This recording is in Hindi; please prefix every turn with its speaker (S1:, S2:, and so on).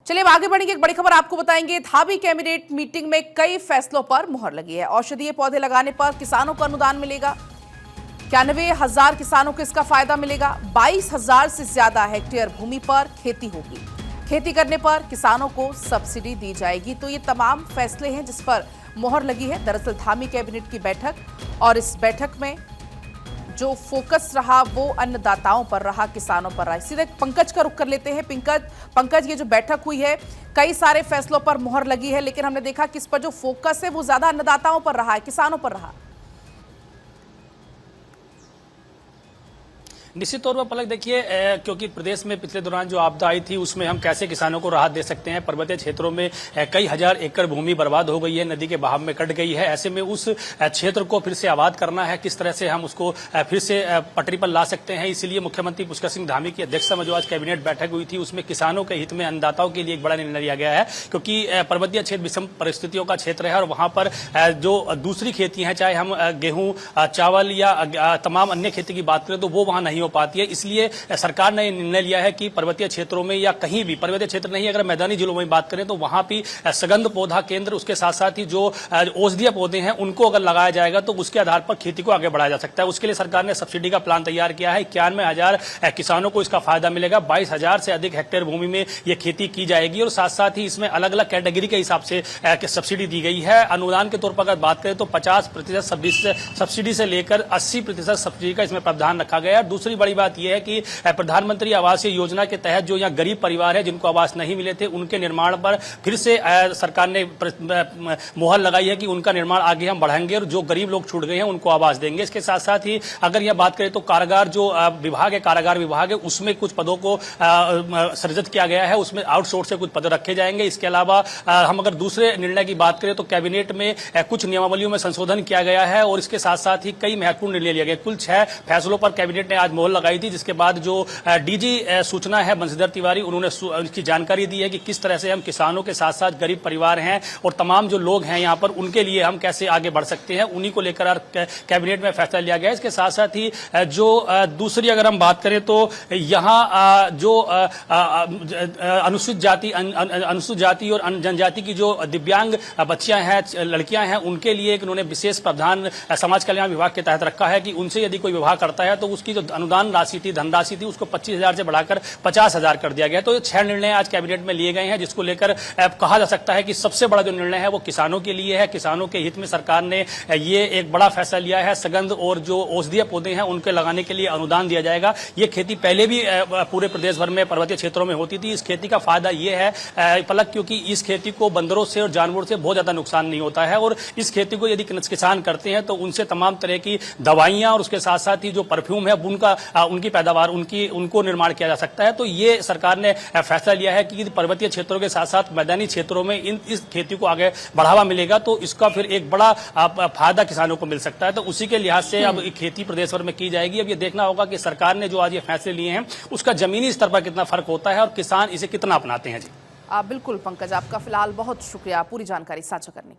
S1: चलिए अब आगे बढ़ेंगे। एक बड़ी खबर आपको बताएंगे। धाबी कैबिनेट मीटिंग में कई फैसलों पर मुहर लगी है। औषधीय पौधे लगाने पर किसानों को अनुदान मिलेगा। 91,000 किसानों को इसका फायदा मिलेगा। 22,000 से ज्यादा हेक्टेयर भूमि पर खेती होगी। खेती करने पर किसानों को सब्सिडी दी जाएगी। तो ये तमाम फैसले हैं जिस पर मुहर लगी है। दरअसल धामी कैबिनेट की बैठक, और इस बैठक में जो फोकस रहा वो अन्नदाताओं पर रहा, किसानों पर रहा। सीधे पंकज का रुख कर लेते हैं। पंकज, ये जो बैठक हुई है, कई सारे फैसलों पर मुहर लगी है, लेकिन हमने देखा कि इस पर जो फोकस है वो ज्यादा अन्नदाताओं पर रहा है, किसानों पर रहा।
S2: निश्चित तौर पर पलक देखिए, क्योंकि प्रदेश में पिछले दौरान जो आपदा आई थी उसमें हम कैसे किसानों को राहत दे सकते हैं। पर्वतीय क्षेत्रों में कई हजार एकड़ भूमि बर्बाद हो गई है, नदी के बहाव में कट गई है। ऐसे में उस क्षेत्र को फिर से आबाद करना है, किस तरह से हम उसको फिर से पटरी पर ला सकते हैं। इसलिए मुख्यमंत्री पुष्कर सिंह धामी की अध्यक्षता में जो आज कैबिनेट बैठक हुई थी उसमें किसानों के हित में अन्नदाताओं के लिए एक बड़ा निर्णय लिया गया है। क्योंकि पर्वतीय क्षेत्र विषम परिस्थितियों का क्षेत्र है और वहां पर जो दूसरी खेती है, चाहे हम गेहूं, चावल या तमाम अन्य खेती की बात करें, तो वो वहां नहीं हो पाती है। इसलिए सरकार ने निर्णय लिया है कि पर्वतीय क्षेत्रों में या कहीं भी, पर्वतीय क्षेत्र नहीं, अगर मैदानी जिलों में बात करें तो वहां भी सगंध पौधा केंद्र, उसके साथ साथ ही जो औषधीय पौधे हैं उनको अगर लगाया जाएगा तो उसके आधार पर खेती को आगे बढ़ाया जा सकता है। उसके लिए सरकार ने सब्सिडी का प्लान तैयार किया है। 91,000 किसानों को इसका फायदा मिलेगा। 22,000 से अधिक हेक्टेयर भूमि में यह खेती की जाएगी और साथ साथ ही इसमें अलग अलग कैटेगरी के हिसाब से सब्सिडी दी गई है। अनुदान के तौर पर अगर बात करें तो 50% सब्सिडी से लेकर 80% सब्सिडी का इसमें प्रावधान रखा गया है। दूसरी बड़ी बात यह है कि प्रधानमंत्री आवास योजना के तहत जो यहाँ गरीब परिवार है जिनको आवास नहीं मिले थे, उनके निर्माण पर फिर से सरकार ने मुहर लगाई है कि उनका निर्माण आगे हम बढ़ाएंगे और जो गरीब लोग छूट गए हैं उनको आवास देंगे। इसके साथ साथ ही अगर यह बात करें तो कारागार जो विभाग है, कारागार विभाग है, उसमें कुछ पदों को सृजित किया गया है, उसमें आउटसोर्स से कुछ पद रखे जाएंगे। इसके अलावा हम अगर दूसरे निर्णय की बात करें तो कैबिनेट में कुछ नियमावलियों में संशोधन किया गया है और इसके साथ साथ ही कई महत्वपूर्ण निर्णय लिए गए। कुल 6 फैसलों पर कैबिनेट ने आज मुहर लगाई थी, जिसके बाद जो डीजी सूचना है बंशीधर तिवारी, उन्होंने इसकी जानकारी दी है कि किस तरह से हम किसानों के साथ साथ गरीब परिवार हैं और तमाम जो लोग हैं यहाँ पर, उनके लिए हम कैसे आगे बढ़ सकते हैं, उन्हीं को लेकर कैबिनेट में फैसला लिया गया है। इसके साथ साथ ही जो दूसरी अगर हम बात करें तो यहाँ जो अनुसूचित जाति और जनजाति की जो दिव्यांग बच्चियां हैं, लड़कियां हैं, उनके लिए इन्होंने विशेष प्रावधान समाज कल्याण विभाग के तहत रखा है कि उनसे यदि कोई विवाह करता है तो उसकी जो अनुदान राशि थी, धनराशि थी, उसको 25,000 से बढ़ाकर 50,000 कर दिया गया। तो ये 6 निर्णय आज कैबिनेट में लिए गए हैं, जिसको लेकर कहा जा सकता है कि सबसे बड़ा जो निर्णय है वो किसानों के लिए है। किसानों के हित में सरकार ने ये एक बड़ा फैसला लिया है। सगंध और जो औषधीय पौधे हैं उनके लगाने के लिए अनुदान दिया जाएगा। ये खेती पहले भी पूरे प्रदेश भर में पर्वतीय क्षेत्रों में होती थी। इस खेती का फायदा ये है पलक, क्योंकि इस खेती को बंदरों से और जानवरों से बहुत ज्यादा नुकसान नहीं होता है और इस खेती को यदि किसान करते हैं तो उनसे तमाम तरह की दवाइयां और उसके साथ साथ ही जो परफ्यूम है उनकी पैदावार, उनको निर्माण किया जा सकता है। तो ये सरकार ने फैसला लिया है कि पर्वतीय क्षेत्रों के साथ साथ मैदानी क्षेत्रों में इस खेती को आगे बढ़ावा मिलेगा तो इसका फिर एक बड़ा फायदा किसानों को मिल सकता है। तो उसी के लिहाज से अब खेती प्रदेश भर में की जाएगी। अब ये देखना होगा कि सरकार ने जो आज ये फैसले लिए हैं उसका जमीनी स्तर पर कितना फर्क होता है और किसान इसे कितना अपनाते हैं। जी
S1: बिल्कुल पंकज, आपका फिलहाल बहुत शुक्रिया पूरी जानकारी साझा करने के लिए।